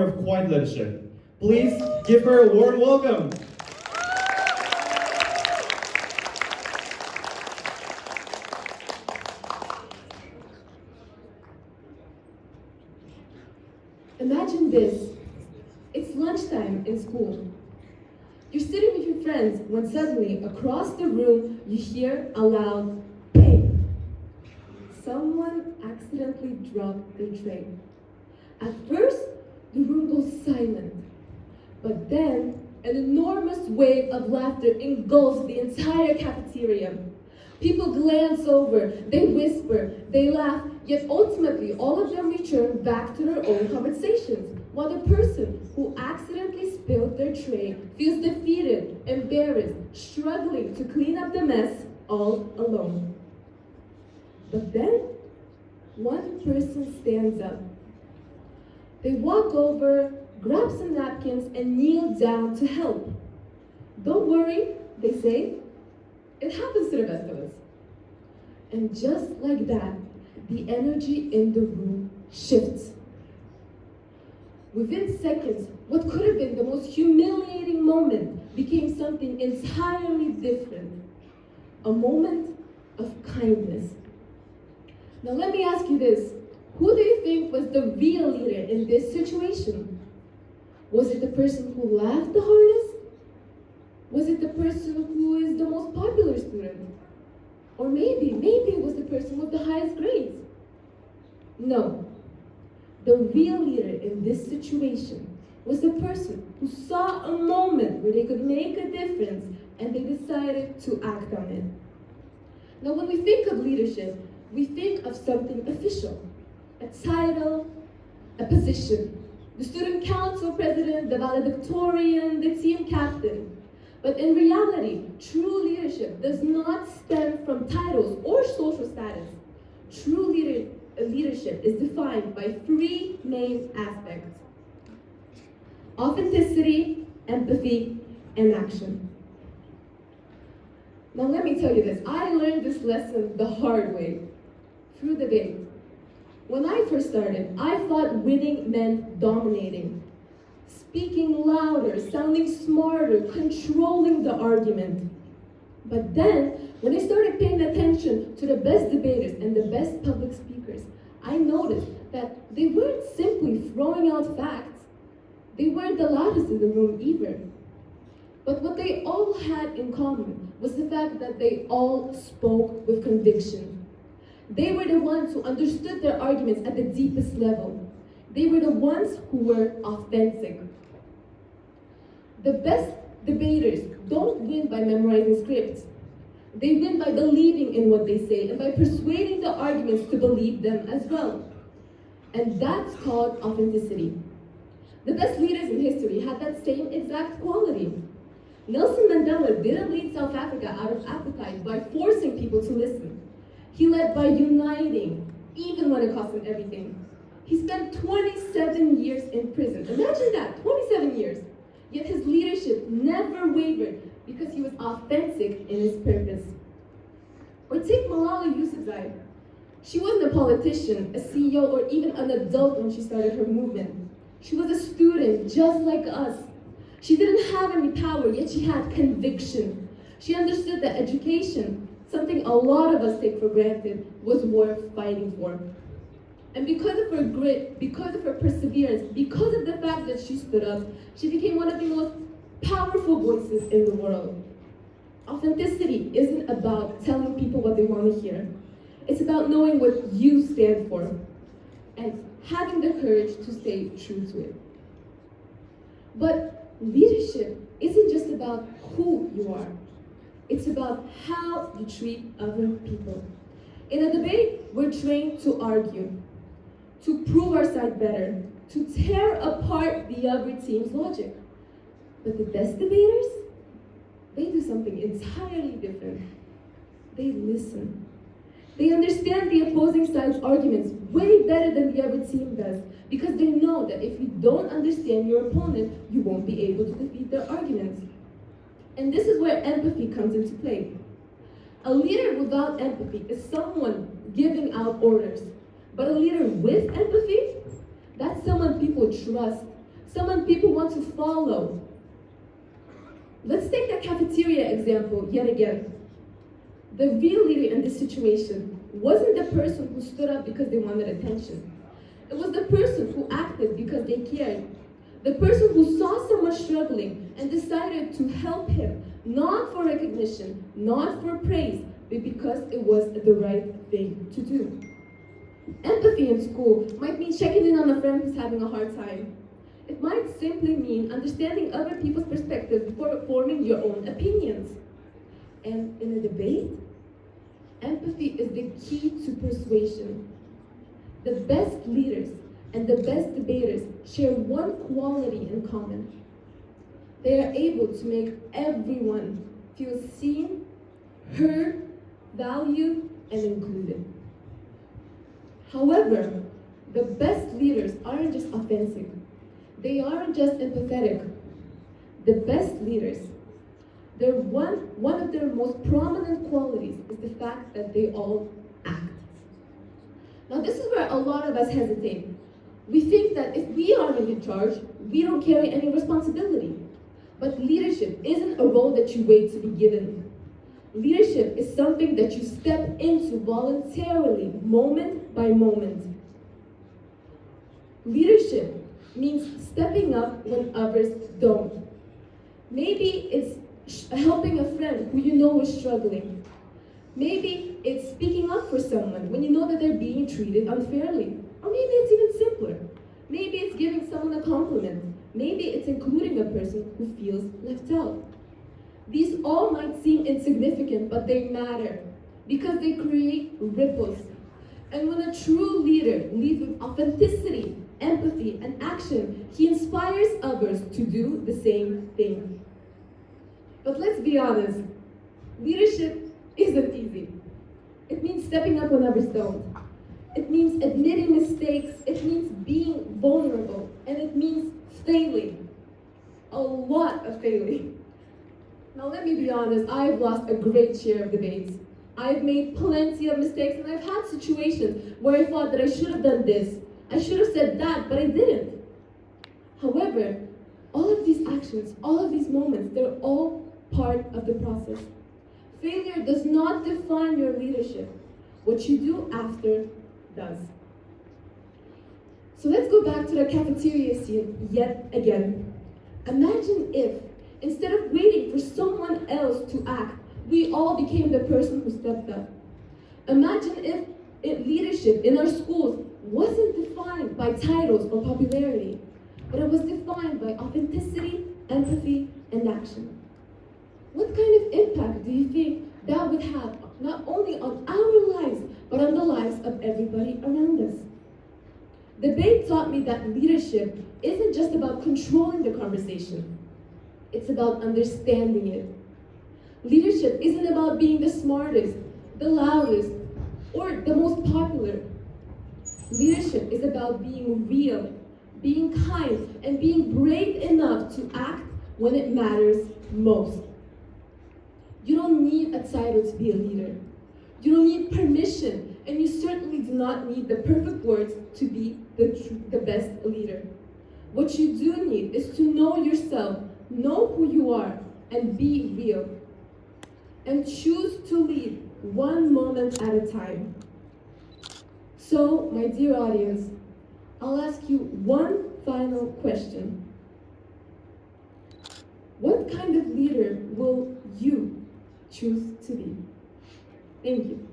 of quiet leadership. Please give her a warm welcome. Imagine this. It's lunchtime in school. You're sitting with your friends when suddenly, across the room, you hear a loud bang. Someone accidentally dropped their tray. At first, the room goes silent. But then, an enormous wave of laughter engulfs the entire cafeteria. People glance over, they whisper, they laugh, yet ultimately all of them return back to their own conversations, while the person who accidentally spilled their tray feels defeated, embarrassed, struggling to clean up the mess all alone. But then, one person stands up. They walk over, grab some napkins, and kneel down to help. Don't worry, they say. It happens to the best of us. And just like that, the energy in the room shifts. Within seconds, what could have been the most humiliating moment became something entirely different. A moment of kindness. Now let me ask you this. Who do you think was the real leader in this situation? Was it the person who laughed the hardest? Was it the person who is the most popular student? Or maybe it was the person with the highest grades? No. The real leader in this situation was the person who saw a moment where they could make a difference and they decided to act on it. Now, when we think of leadership, we think of something official, a title, a position. The student council president, the valedictorian, the team captain. But in reality, true leadership does not stem from titles or social status. True leadership is defined by three main aspects: authenticity, empathy, and action. Now let me tell you this, I learned this lesson the hard way, through the day. When I first started, I thought winning meant dominating. Speaking louder, sounding smarter, controlling the argument. But then, when I started paying attention to the best debaters and the best public speakers, I noticed that they weren't simply throwing out facts. They weren't the loudest in the room either. But what they all had in common was the fact that they all spoke with conviction. They were the ones who understood their arguments at the deepest level. They were the ones who were authentic. The best debaters don't win by memorizing scripts. They win by believing in what they say and by persuading the arguments to believe them as well. And that's called authenticity. The best leaders in history had that same exact quality. Nelson Mandela didn't lead South Africa out of appetite by forcing people to listen. He led by uniting, even when it cost him everything. He spent 27 years in prison. Imagine that, 27 years. Yet his leadership never wavered because he was authentic in his purpose. Or take Malala Yousafzai. She wasn't a politician, a CEO, or even an adult when she started her movement. She was a student just like us. She didn't have any power, yet she had conviction. She understood that education, something a lot of us take for granted, was worth fighting for. And because of her grit, because of her perseverance, because of the fact that she stood up, she became one of the most powerful voices in the world. Authenticity isn't about telling people what they want to hear. It's about knowing what you stand for and having the courage to stay true to it. But leadership isn't just about who you are. It's about how you treat other people. In a debate, we're trained to argue, to prove our side better, to tear apart the other team's logic. But the best debaters, they do something entirely different. They listen. They understand the opposing side's arguments way better than the other team does, because they know that if you don't understand your opponent, you won't be able to defeat their arguments. And this is where empathy comes into play. A leader without empathy is someone giving out orders. But a leader with empathy, that's someone people trust. someone people want to follow. Let's take that cafeteria example yet again. The real leader in this situation wasn't the person who stood up because they wanted attention. It was the person who acted because they cared. The person who saw someone struggling and decided to help him, not for recognition, not for praise, but because it was the right thing to do. Empathy in school might mean checking in on a friend who's having a hard time. It might simply mean understanding other people's perspectives before forming your own opinions. And in a debate, empathy is the key to persuasion. The best leaders and the best debaters share one quality in common. They are able to make everyone feel seen, heard, valued, and included. However, the best leaders aren't just authentic. They aren't just empathetic. The best leaders, one of their most prominent qualities is the fact that they all act. Now this is where a lot of us hesitate. We think that if we aren't in charge, we don't carry any responsibility. But leadership isn't a role that you wait to be given. Leadership is something that you step into voluntarily, moment by moment. Leadership means stepping up when others don't. Maybe it's helping a friend who you know is struggling. Maybe it's speaking up for someone when you know that they're being treated unfairly. Or maybe it's even simpler. Maybe it's giving someone a compliment. Maybe it's including a person who feels left out. These all might seem insignificant, but they matter because they create ripples. And when a true leader leads with authenticity, empathy, and action, he inspires others to do the same thing. But let's be honest, leadership isn't easy. It means stepping up when others don't. It means admitting mistakes. It means being vulnerable. And it means failing. A lot of failing. Now let me be honest, I've lost a great share of debates. I've made plenty of mistakes, and I've had situations where I thought that I should have done this. I should have said that, but I didn't. However, all of these actions, all of these moments, they're all part of the process. Failure does not define your leadership. What you do after does. So let's go back to the cafeteria scene yet again. Imagine if, instead of waiting for someone else to act, we all became the person who stepped up. Imagine if leadership in our schools wasn't defined by titles or popularity, but it was defined by authenticity, empathy, and action. What kind of impact do you think that would have not only on our lives, but on the lives of everybody around us? Debate taught me that leadership isn't just about controlling the conversation. It's about understanding it. Leadership isn't about being the smartest, the loudest, or the most popular. Leadership is about being real, being kind, and being brave enough to act when it matters most. You don't need a title to be a leader. You don't need permission, and you certainly do not need the perfect words to be the best leader. What you do need is to know yourself, know who you are, and be real. And choose to lead one moment at a time. So, my dear audience, I'll ask you one final question. What kind of leader will you choose to be? Thank you.